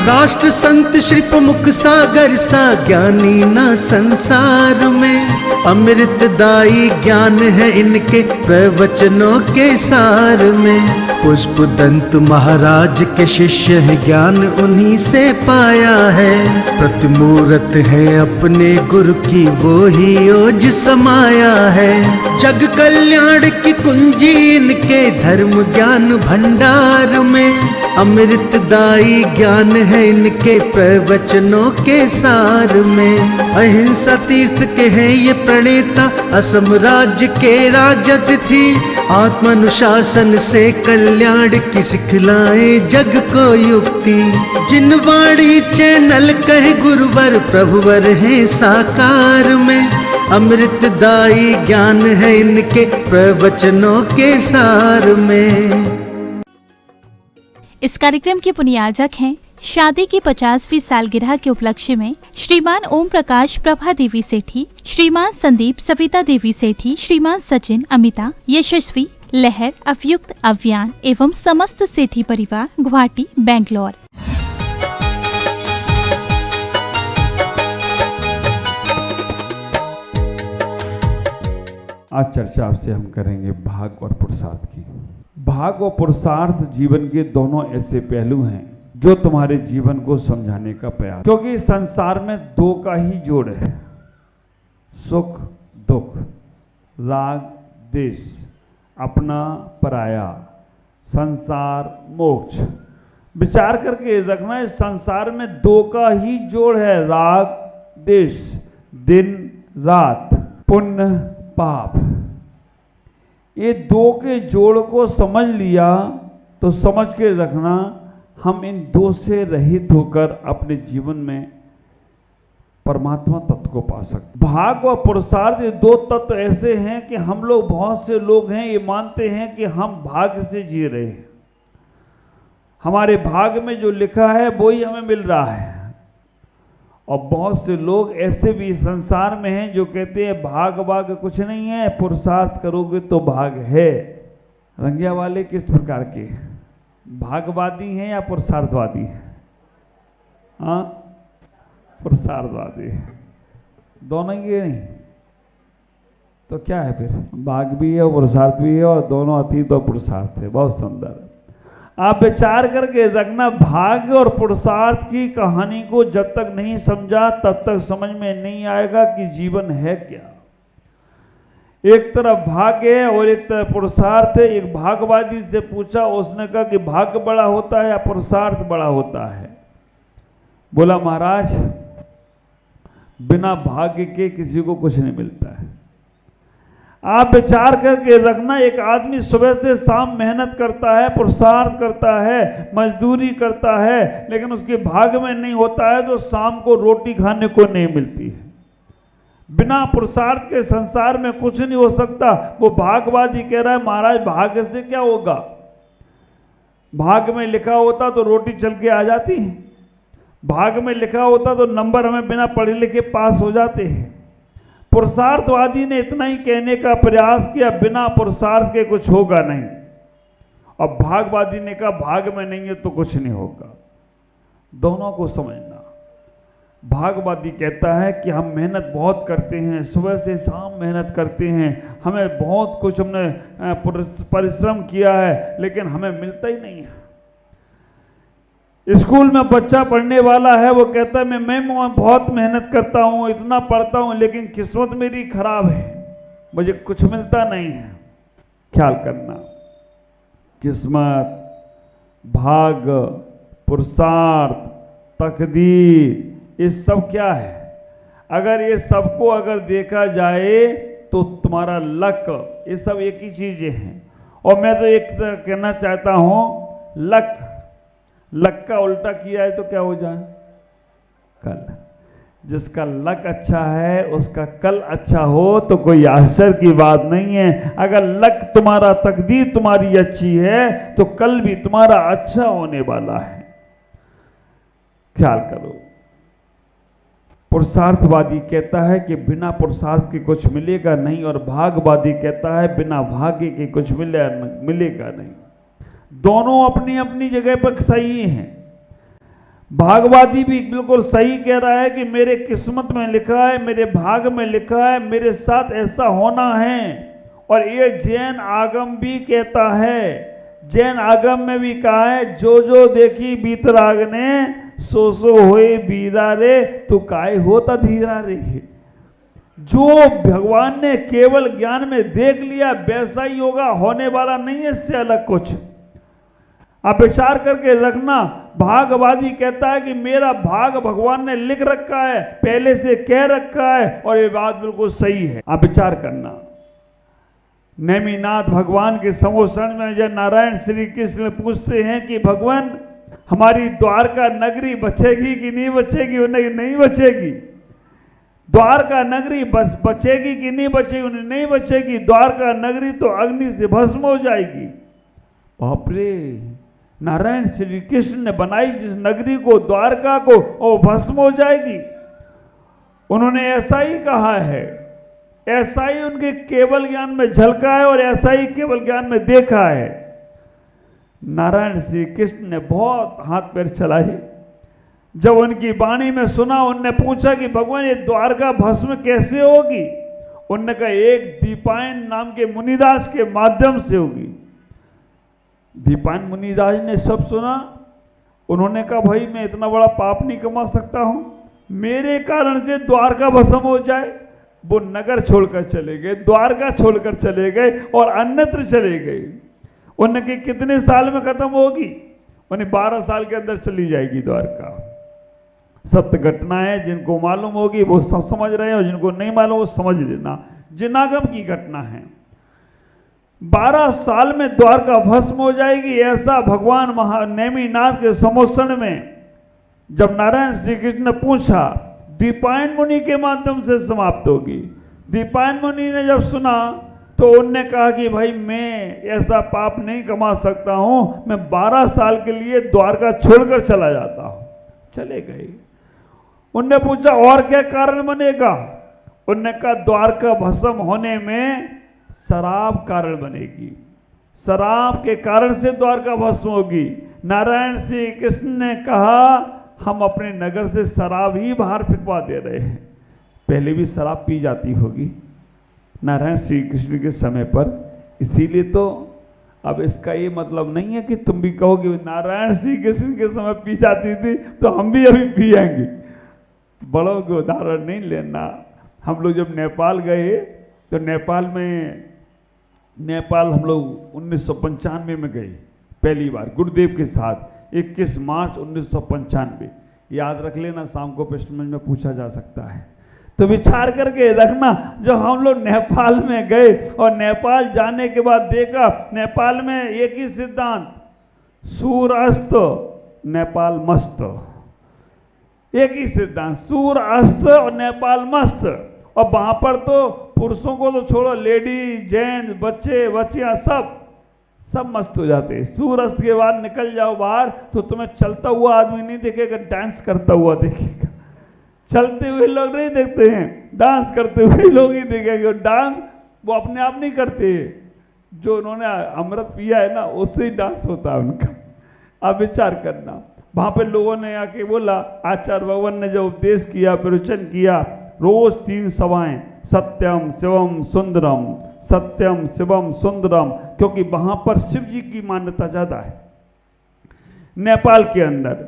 राष्ट्र संत श्री प्रमुख सागर सा ज्ञानी ना संसार में, अमृतदायी ज्ञान है इनके प्रवचनों के सार में। पुष्प दंत महाराज के शिष्य है, ज्ञान उन्हीं से पाया है। प्रतिमूर्त है अपने गुरु की, वो ही ओज समाया है। जग कल्याण की कुंजी इनके धर्म ज्ञान भंडार में, अमृतदायी ज्ञान है इनके प्रवचनों के सार में। अहिंसा तीर्थ के हैं ये प्रणेता, असम राज्य के राजतिथि। आत्मानुशासन से कल्याण की सिखलाए जग को युक्ति। जिन वाणी चैनल कहे गुरुवर, प्रभुवर है साकार में, अमृतदायी ज्ञान है इनके प्रवचनों के सार में। इस कार्यक्रम के पुण्याजक हैं शादी की 50वीं सालगिरह के उपलक्ष्य में श्रीमान ओम प्रकाश प्रभा देवी सेठी, श्रीमान संदीप सविता देवी सेठी, श्रीमान सचिन अमिता यशस्वी लहर अवयुक्त अव्यान एवं समस्त सेठी परिवार गुवाहाटी बेंगलोर। आज चर्चा आपसे हम करेंगे भाग और पुरुषार्थ की। भाग और पुरुषार्थ जीवन के दोनों ऐसे पहलू हैं जो तुम्हारे जीवन को समझाने का प्रयास, क्योंकि संसार में दो का ही जोड़ है, सुख दुख, राग देश, अपना पराया, संसार मोक्ष। विचार करके रखना, इस संसार में दो का ही जोड़ है, राग देश, दिन रात, पुण्य पाप। ये दो के जोड़ को समझ लिया तो समझ के रखना, हम इन दो से रहित होकर अपने जीवन में परमात्मा तत्व को पा सकते। भाग और पुरुषार्थ ये दो तत्व ऐसे हैं कि हम लोग, बहुत से लोग हैं ये मानते हैं कि हम भाग्य से जी रहे हैं, हमारे भाग्य में जो लिखा है वो ही हमें मिल रहा है। और बहुत से लोग ऐसे भी संसार में हैं जो कहते हैं भाग भाग कुछ नहीं है, पुरुषार्थ करोगे तो भाग है। रंगिया वाले किस प्रकार के, भागवादी हैं या पुरुषार्थवादी हैं? हाँ, पुरुषार्थवादी, दोनों ही नहीं तो क्या है फिर? भाग भी है और पुरुषार्थ भी है, और दोनों अतीत और पुरुषार्थ है। बहुत सुंदर। आप विचार करके रखना, भाग्य और पुरुषार्थ की कहानी को जब तक नहीं समझा तब तक समझ में नहीं आएगा कि जीवन है क्या। एक तरफ भाग्य है और एक तरफ पुरुषार्थ है। एक भाग्यवादी से पूछा, उसने कहा कि भाग्य बड़ा होता है या पुरुषार्थ बड़ा होता है? बोला महाराज, बिना भाग्य के किसी को कुछ नहीं मिलता है। आप विचार करके रखना, एक आदमी सुबह से शाम मेहनत करता है, पुरुषार्थ करता है, मजदूरी करता है, लेकिन उसके भाग्य में नहीं होता है तो शाम को रोटी खाने को नहीं मिलती है। बिना पुरुषार्थ के संसार में कुछ नहीं हो सकता। वो भाग्यवादी कह रहा है महाराज भाग्य से क्या होगा, भाग्य में लिखा होता तो रोटी चल के आ जाती है, भाग्य में लिखा होता तो नंबर हमें बिना पढ़े लिखे पास हो जाते हैं। पुरुषार्थवादी ने इतना ही कहने का प्रयास किया, बिना पुरुषार्थ के कुछ होगा नहीं। और भाग्यवादी ने कहा भाग्य में नहीं है तो कुछ नहीं होगा। दोनों को समझना। भाग्यवादी कहता है कि हम मेहनत बहुत करते हैं, सुबह से शाम मेहनत करते हैं, हमें बहुत कुछ हमने परिश्रम किया है, लेकिन हमें मिलता ही नहीं है। स्कूल में बच्चा पढ़ने वाला है, वो कहता है मैं बहुत मेहनत करता हूँ, इतना पढ़ता हूँ, लेकिन किस्मत मेरी खराब है, मुझे कुछ मिलता नहीं है। ख्याल करना, किस्मत, भाग्य, पुरुषार्थ, तकदीर, ये सब क्या है? अगर ये सबको अगर देखा जाए तो तुम्हारा लक, ये सब एक ही चीजें हैं। और मैं तो एक कहना चाहता हूँ, लक का उल्टा किया है तो क्या हो जाए? कल। जिसका लक अच्छा है उसका कल अच्छा हो तो कोई आश्चर्य की बात नहीं है। अगर लक तुम्हारा, तकदीर तुम्हारी अच्छी है तो कल भी तुम्हारा अच्छा होने वाला है। ख्याल करो। पुरुषार्थवादी कहता है कि बिना पुरुषार्थ के कुछ मिलेगा नहीं, और भाग्यवादी कहता है बिना भाग्य के कुछ मिलेगा नहीं। दोनों अपनी अपनी जगह पर सही हैं। भागवादी भी बिल्कुल सही कह रहा है कि मेरे किस्मत में लिखा है, मेरे भाग में लिखा है, मेरे साथ ऐसा होना है। और ये जैन आगम भी कहता है, जैन आगम में भी कहा है, जो जो देखी बीतराग ने सो सो होए बीरा रे, तू काय होता धीरा रे। जो भगवान ने केवल ज्ञान में देख लिया वैसा ही होगा, होने वाला नहीं है इससे अलग कुछ। आप विचार करके रखना, भागवादी कहता है कि मेरा भाग भगवान ने लिख रखा है, पहले से कह रखा है, और ये बात बिल्कुल सही है। आप विचार करना, नेमिनाथ भगवान के संवोषण में जब नारायण श्री कृष्ण पूछते हैं कि भगवान हमारी द्वारका नगरी बचेगी कि नहीं बचेगी, उन्हें नहीं बचेगी। द्वारका नगरी बचेगी कि नहीं बचेगी, उन्हें नहीं बचेगी। द्वारका नगरी तो अग्नि से भस्म हो जाएगी। बाप रे, नारायण श्री कृष्ण ने बनाई जिस नगरी को, द्वारका को, वो भस्म हो जाएगी। उन्होंने ऐसा ही कहा है, ऐसा ही उनके केवल ज्ञान में झलका है और ऐसा ही केवल ज्ञान में देखा है। नारायण श्री कृष्ण ने बहुत हाथ पैर चलाए। जब उनकी वाणी में सुना, उनने पूछा कि भगवान ये द्वारका भस्म कैसे होगी। उनने कहा एक दीपायन नाम के मुनिदास के माध्यम से होगी। दीपायन मुनिराज ने सब सुना। उन्होंने कहा भाई मैं इतना बड़ा पाप नहीं कमा सकता हूं, मेरे कारण से द्वारका भस्म हो जाए। वो नगर छोड़कर चले गए, द्वारका छोड़कर चले गए और अन्यत्र चले गए। उनके कितने साल में खत्म होगी? उन्हें 12 साल के अंदर चली जाएगी द्वारका। सत्य घटना है, जिनको मालूम होगी वो सब समझ रहे हैं और जिनको नहीं मालूम वो समझ लेना, जिनागम की घटना है। 12 साल में द्वारका भस्म हो जाएगी, ऐसा भगवान नेमिनाथ के संवोषण में जब नारायण श्री कृष्ण ने पूछा, दीपायन मुनि के माध्यम से समाप्त होगी। दीपायन मुनि ने जब सुना तो उनने कहा कि भाई मैं ऐसा पाप नहीं कमा सकता हूं, मैं 12 साल के लिए द्वारका छोड़कर चला जाता हूं। चले गए। उनने पूछा और क्या कारण बनेगा? उनने कहा द्वारका भस्म होने में शराब कारण बनेगी, शराब के कारण से द्वारका भस्म होगी। नारायण श्री कृष्ण ने कहा हम अपने नगर से शराब ही बाहर फेंकवा दे रहे हैं। पहले भी शराब पी जाती होगी नारायण श्री कृष्ण के समय पर, इसीलिए तो अब इसका ये मतलब नहीं है कि तुम भी कहोगे नारायण श्री कृष्ण के समय पी जाती थी तो हम भी अभी पिएंगे। बड़ों के उदाहरण नहीं लेना। हम लोग जब नेपाल गए तो नेपाल हम लोग 1995 में गए पहली बार गुरुदेव के साथ, 21 मार्च 1995। याद रख लेना, शाम को प्रश्न में पूछा जा सकता है। तो विचार करके रखना, जो हम लोग नेपाल में गए और नेपाल जाने के बाद देखा नेपाल में एक ही सिद्धांत, सूर्य अस्त नेपाल मस्त। एक ही सिद्धांत, सूर्य अस्त और नेपाल मस्त। और वहां पर तो पुरुषों को तो छोड़ो, लेडीज जेंट्स बच्चे बच्चियां सब मस्त हो जाते हैं। सूर्य अस्त के बाद निकल जाओ बाहर तो तुम्हें चलता हुआ आदमी नहीं दिखेगा, डांस करता हुआ दिखेगा। चलते हुए लोग नहीं देखते हैं, डांस करते हुए लोग ही देखेंगे। डांस वो अपने आप नहीं करते, जो उन्होंने अमृत पिया है ना उससे ही डांस होता है उनका। आप विचार करना, वहाँ पे लोगों ने आके बोला, आचार्य भगवान ने जो उपदेश किया, प्रवचन किया, रोज 3 सभाएं, सत्यम शिवम सुंदरम, सत्यम शिवम सुंदरम, क्योंकि वहाँ पर शिव जी की मान्यता ज़्यादा है नेपाल के अंदर।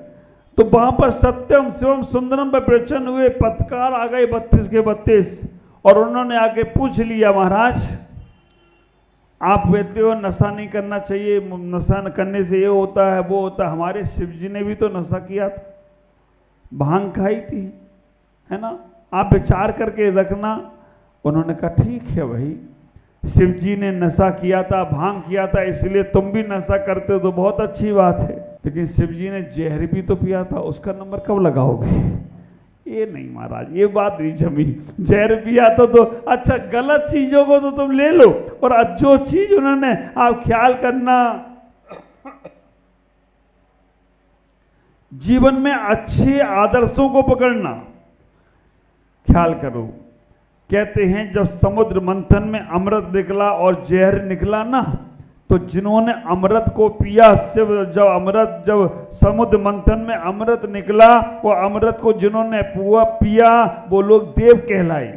तो वहां पर सत्यम शिवम सुंदरम पर प्रवचन हुए। पत्रकार आ गए 32 के 32 और उन्होंने आके पूछ लिया, महाराज आप कहते हो नशा नहीं करना चाहिए, नशा करने से ये होता है वो होता है, हमारे शिव जी ने भी तो नशा किया था, भांग खाई थी, है ना। आप विचार करके रखना। उन्होंने कहा ठीक है भाई, शिव जी ने नशा किया था, भांग किया था, इसलिए तुम भी नशा करते हो तो बहुत अच्छी बात है, लेकिन शिव जी ने जहर भी तो पिया था, उसका नंबर कब लगाओगे? ये नहीं महाराज, ये बात नहीं जमी। जहर पिया तो अच्छा, गलत चीजों को तो तुम ले लो, और जो चीज उन्होंने, आप ख्याल करना, जीवन में अच्छे आदर्शों को पकड़ना, ख्याल करो। कहते हैं जब समुद्र मंथन में अमृत निकला और जहर निकला ना, तो जिन्होंने अमृत को पिया, जब समुद्र मंथन में अमृत निकला, वो अमृत को जिन्होंने पिया वो लोग देव कहलाए।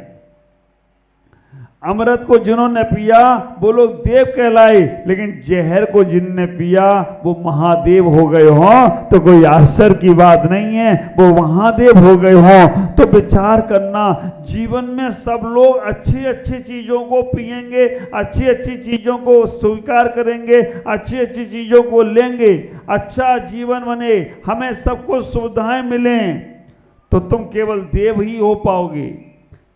अमृत को जिन्होंने पिया वो लोग देव कहलाए, लेकिन जहर को जिनने पिया वो महादेव हो गए हों तो कोई आश्चर्य की बात नहीं है, वो महादेव हो गए हों। तो विचार करना, जीवन में सब लोग अच्छी अच्छी चीज़ों को पिएंगे, अच्छी अच्छी चीज़ों को स्वीकार करेंगे, अच्छी अच्छी चीज़ों को लेंगे, अच्छा जीवन बने, हमें सब कुछ सुविधाएं मिलें, तो तुम केवल देव ही हो पाओगे।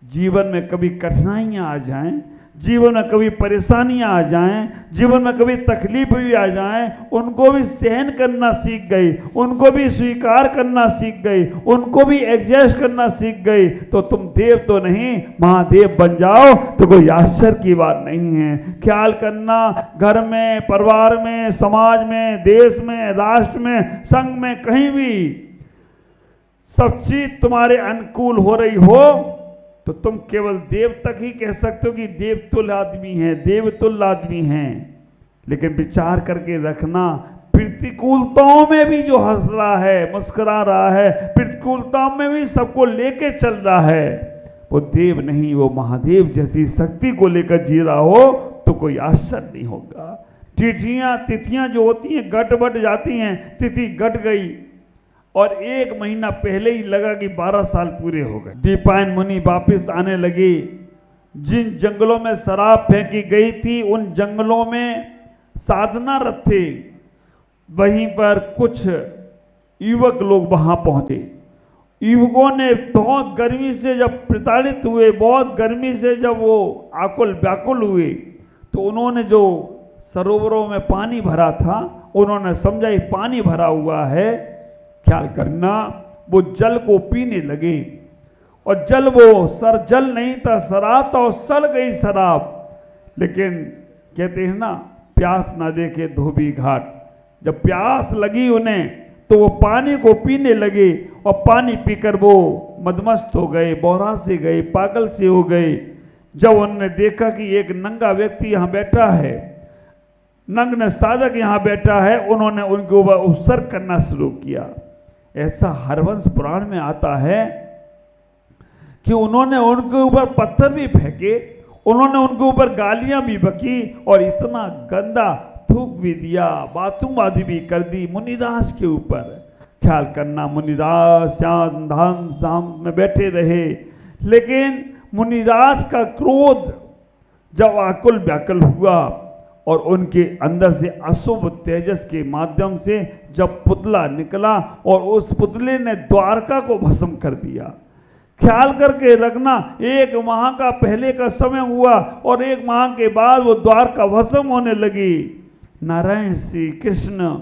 जीवन में कभी कठिनाइयाँ आ जाएं, जीवन में कभी परेशानियाँ आ जाएं, जीवन में कभी तकलीफ भी आ जाएं, उनको भी सहन करना सीख गई, उनको भी स्वीकार करना सीख गई, उनको भी एडजस्ट करना सीख गई, तो तुम देव तो नहीं महादेव बन जाओ तो कोई आश्चर्य की बात नहीं है। ख्याल करना, घर में, परिवार में, समाज में, देश में, राष्ट्र में, संघ में, कहीं भी सब चीज तुम्हारे अनुकूल हो रही हो तो तुम केवल देव तक ही कह सकते हो कि देवतुल्य आदमी है, देवतुल्य आदमी हैं। लेकिन विचार करके रखना, प्रतिकूलताओं में भी जो हंस रहा है, मुस्कुरा रहा है, प्रतिकूलताओं में भी सबको लेके चल रहा है, वो देव नहीं, वो महादेव जैसी शक्ति को लेकर जी रहा हो तो कोई आश्चर्य नहीं होगा। तिथियां जो होती हैं गट बट जाती हैं, तिथि गट गई और 1 महीना पहले ही लगा कि 12 साल पूरे हो गए। दीपायन मुनि वापिस आने लगे। जिन जंगलों में शराब फेंकी गई थी उन जंगलों में साधना रत थे, वहीं पर कुछ युवक लोग वहां पहुंचे। युवकों ने बहुत गर्मी से जब प्रताड़ित हुए, बहुत गर्मी से जब वो आकुल व्याकुल हुए, तो उन्होंने जो सरोवरों में पानी भरा था उन्होंने समझा ये पानी भरा हुआ है, ख्याल करना, वो जल को पीने लगे। और जल वो जल नहीं था, शराब था, और सड़ गई शराब। लेकिन कहते हैं ना, प्यास ना देखे धोबी घाट। जब प्यास लगी उन्हें तो वो पानी को पीने लगे और पानी पीकर वो मदमस्त हो गए, बौरा से गए, पागल से हो गए। जब उन्होंने देखा कि एक नंगा व्यक्ति यहाँ बैठा है, नग्न साधक यहाँ बैठा है, उन्होंने उनके ऊपर उपसर्ग करना शुरू किया। ऐसा हरवंश पुराण में आता है कि उन्होंने उनके ऊपर पत्थर भी फेंके, उन्होंने उनके ऊपर गालियां भी बकी और इतना गंदा थूक भी दिया, बातूबाजी भी कर दी मुनिराज के ऊपर। ख्याल करना, मुनिराज शाम में बैठे रहे, लेकिन मुनिराज का क्रोध जब आकुल व्याकुल हुआ और उनके अंदर से अशुभ तेजस के माध्यम से जब पुतला निकला और उस पुतले ने द्वारका को भस्म कर दिया। ख्याल करके रखना, 1 माह का पहले का समय हुआ और 1 माह के बाद वो द्वारका भस्म होने लगी। नारायण श्री कृष्ण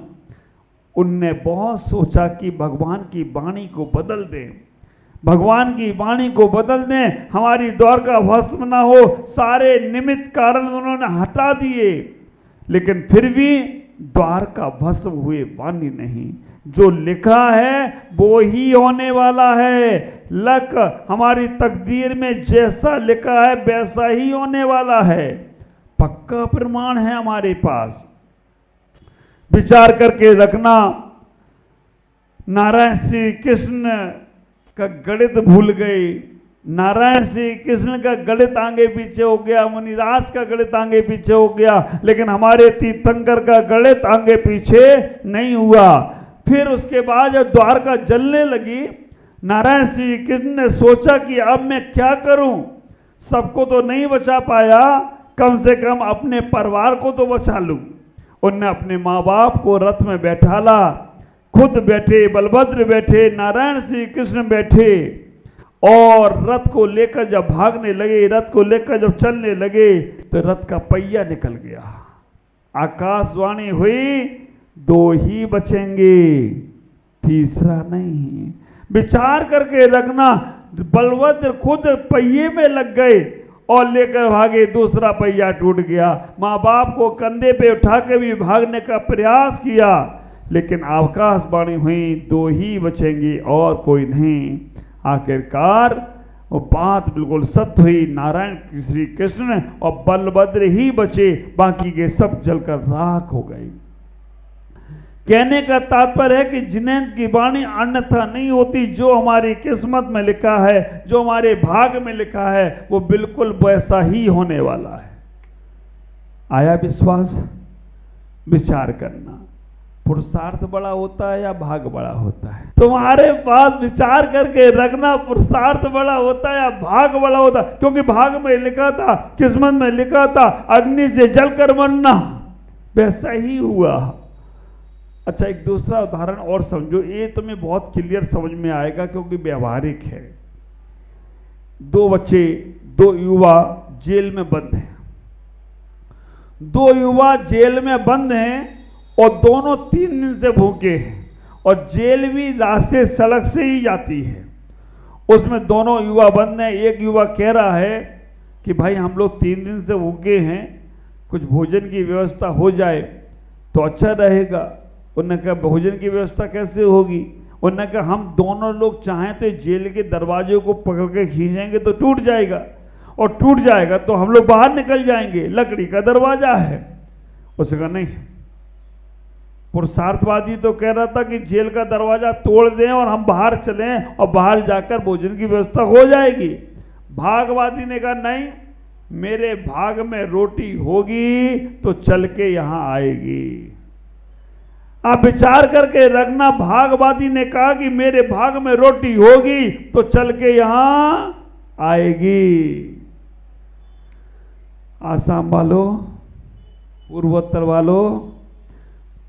उनने बहुत सोचा कि भगवान की वाणी को बदल दें, भगवान की वाणी को बदल दें, हमारी द्वारका भस्म ना हो। सारे निमित्त कारण उन्होंने हटा दिए, लेकिन फिर भी द्वारका भस्म हुए वाणी नहीं। जो लिखा है वो ही होने वाला है। लक हमारी तकदीर में जैसा लिखा है वैसा ही होने वाला है, पक्का प्रमाण है हमारे पास। विचार करके रखना, नारायण श्री कृष्ण का गणित भूल गए, नारायण श्री कृष्ण का गणित आगे पीछे हो गया, मुनिराज का गणित आगे पीछे हो गया, लेकिन हमारे तीर्थंकर का गणित आगे पीछे नहीं हुआ। फिर उसके बाद जब द्वारका जलने लगी, नारायण श्री कृष्ण ने सोचा कि अब मैं क्या करूं, सबको तो नहीं बचा पाया, कम से कम अपने परिवार को तो बचा लूं। उनने अपने माँ बाप को रथ में बैठाला, खुद बैठे, बलभद्र बैठे, नारायण श्री कृष्ण बैठे और रथ को लेकर जब भागने लगे, रथ को लेकर जब चलने लगे तो रथ का पहिया निकल गया। आकाशवाणी हुई, 2 ही बचेंगे, तीसरा नहीं। विचार करके रखना, बलभद्र खुद पहिए में लग गए और लेकर भागे, दूसरा पहिया टूट गया। माँ बाप को कंधे पे उठा के भी भागने का प्रयास किया, लेकिन आकाशवाणी हुई, 2 ही बचेंगे और कोई नहीं। आखिरकार वो बात बिल्कुल सत्य हुई। नारायण श्री कृष्ण और बलभद्र ही बचे, बाकी के सब जलकर राख हो गए। कहने का तात्पर्य है कि जिनेंद्र की वाणी अन्यथा नहीं होती। जो हमारी किस्मत में लिखा है, जो हमारे भाग में लिखा है, वो बिल्कुल वैसा ही होने वाला है। आया विश्वास? विचार करना, पुरुषार्थ बड़ा होता है या भाग बड़ा होता है? तुम्हारे पास विचार करके रखना, पुरुषार्थ बड़ा होता है या भाग बड़ा होता है? क्योंकि भाग में लिखा था, किस्मत में लिखा था अग्नि से जलकर मरना, वैसा ही हुआ। अच्छा, एक दूसरा उदाहरण और समझो, ये तुम्हें बहुत क्लियर समझ में आएगा क्योंकि व्यवहारिक है। दो बच्चे, दो युवा जेल में बंद हैं। दो युवा जेल में बंद हैं और दोनों 3 दिन से भूखे हैं, और जेल भी रास्ते सड़क से ही जाती है। उसमें दोनों युवा बंद हैं। एक युवा कह रहा है कि भाई हम लोग 3 दिन से भूखे हैं, कुछ भोजन की व्यवस्था हो जाए तो अच्छा रहेगा। उन्होंने कहा भोजन की व्यवस्था कैसे होगी? उन्होंने कहा हम दोनों लोग चाहें तो जेल के दरवाजे को पकड़ के खींचेंगे तो टूट जाएगा, और टूट जाएगा तो हम लोग बाहर निकल जाएंगे, लकड़ी का दरवाजा है। उसने कहा नहीं, पुरुषार्थवादी तो कह रहा था कि जेल का दरवाजा तोड़ दें और हम बाहर चलें और बाहर जाकर भोजन की व्यवस्था हो जाएगी। भागवादी ने कहा नहीं, मेरे भाग में रोटी होगी तो चल के यहां आएगी। आप विचार करके रखना, भागवादी ने कहा कि मेरे भाग में रोटी होगी तो चल के यहां आएगी। आसाम वालों, पूर्वोत्तर वालों,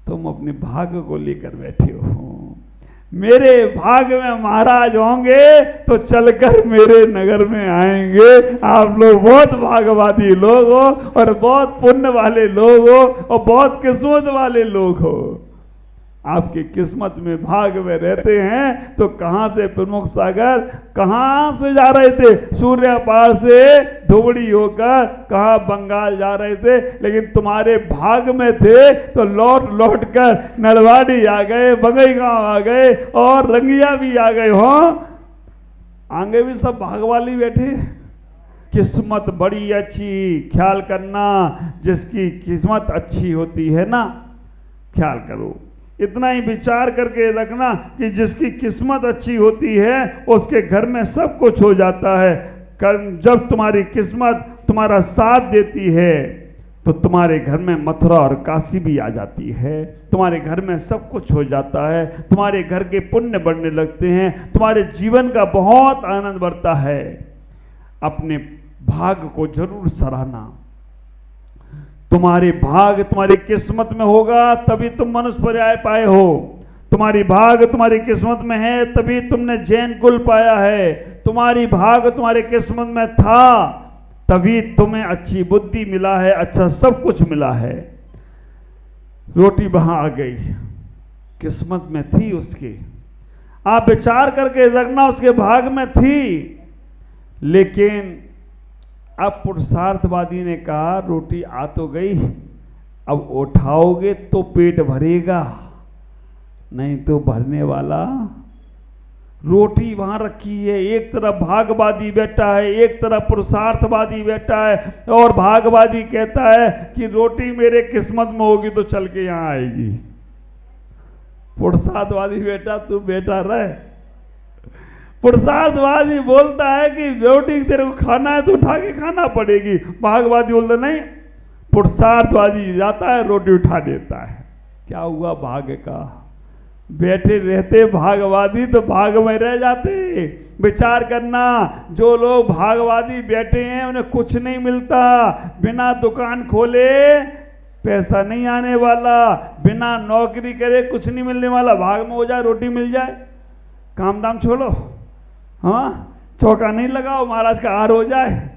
तुम अपने भाग्य को लेकर बैठे हो। मेरे भाग में महाराज होंगे तो चलकर मेरे नगर में आएंगे। आप लोग बहुत भाग्यवादी लोग हो और बहुत पुण्य वाले लोग हो और बहुत किस्मत वाले लोग हो। आपकी किस्मत में भाग में रहते हैं तो कहां से प्रमुख सागर, कहां से जा रहे थे? सूर्य पार से धुबड़ी होकर कहां बंगाल जा रहे थे, लेकिन तुम्हारे भाग में थे तो लौट लौट कर नलवाड़ी आ गए, बंगईगांव आ गए और रंगिया भी आ गए हो। आगे भी सब भाग वाली बैठे। किस्मत बड़ी अच्छी, ख्याल करना, जिसकी किस्मत अच्छी होती है ना, ख्याल करो। इतना ही विचार करके रखना कि जिसकी किस्मत अच्छी होती है उसके घर में सब कुछ हो जाता है। जब तुम्हारी किस्मत तुम्हारा साथ देती है तो तुम्हारे घर में मथुरा और काशी भी आ जाती है। तुम्हारे घर में सब कुछ हो जाता है, तुम्हारे घर के पुण्य बढ़ने लगते हैं, तुम्हारे जीवन का बहुत आनंद बढ़ता है। अपने भाग को जरूर सराहना। तुम्हारे भाग तुम्हारी किस्मत में होगा तभी तुम मनुष्य पर्याय पाए हो। तुम्हारी भाग तुम्हारी किस्मत में है तभी तुमने जैन कुल पाया है। तुम्हारी भाग तुम्हारी किस्मत में था तभी तुम्हें अच्छी बुद्धि मिला है, अच्छा सब कुछ मिला है। रोटी वहां आ गई, किस्मत में थी उसकी। आप विचार करके रखना, उसके भाग में थी। लेकिन अब पुरुषार्थवादी ने कहा रोटी आ तो गई, अब उठाओगे तो पेट भरेगा, नहीं तो भरने वाला। रोटी वहां रखी है, एक तरफ भागवादी बैठा है, एक तरफ पुरुषार्थवादी बैठा है, और भागवादी कहता है कि रोटी मेरे किस्मत में होगी तो चल के यहां आएगी। पुरुषार्थवादी बेटा तू बेटा रहे। पुरुषार्थवादी बोलता है कि रोटी तेरे को खाना है तो उठा के खाना पड़ेगी। भागवादी बोलता नहीं, पुरुषार्थवादी जाता है रोटी उठा देता है। क्या हुआ भाग्य का? बैठे रहते भागवादी तो भाग में रह जाते। विचार करना, जो लोग भागवादी बैठे हैं उन्हें कुछ नहीं मिलता। बिना दुकान खोले पैसा नहीं आने वाला, बिना नौकरी करे कुछ नहीं मिलने वाला। भाग में हो जाए, रोटी मिल जाए, काम दाम छोड़ो, हाँ चौका नहीं लगाओ, महाराज का हार हो जाए।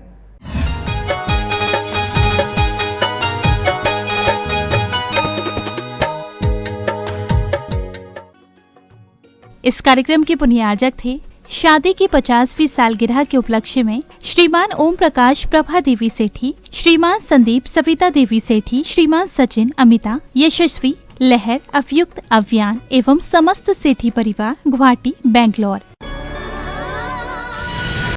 इस कार्यक्रम के पुण्यार्जक थे शादी की 50वीं सालगिरह के उपलक्ष्य में श्रीमान ओम प्रकाश प्रभा देवी सेठी, श्रीमान संदीप सविता देवी सेठी, श्रीमान सचिन, अमिता, यशस्वी, लहर, अवयुक्त, अव्यान एवं समस्त सेठी परिवार, गुवाहाटी, बेंगलोर।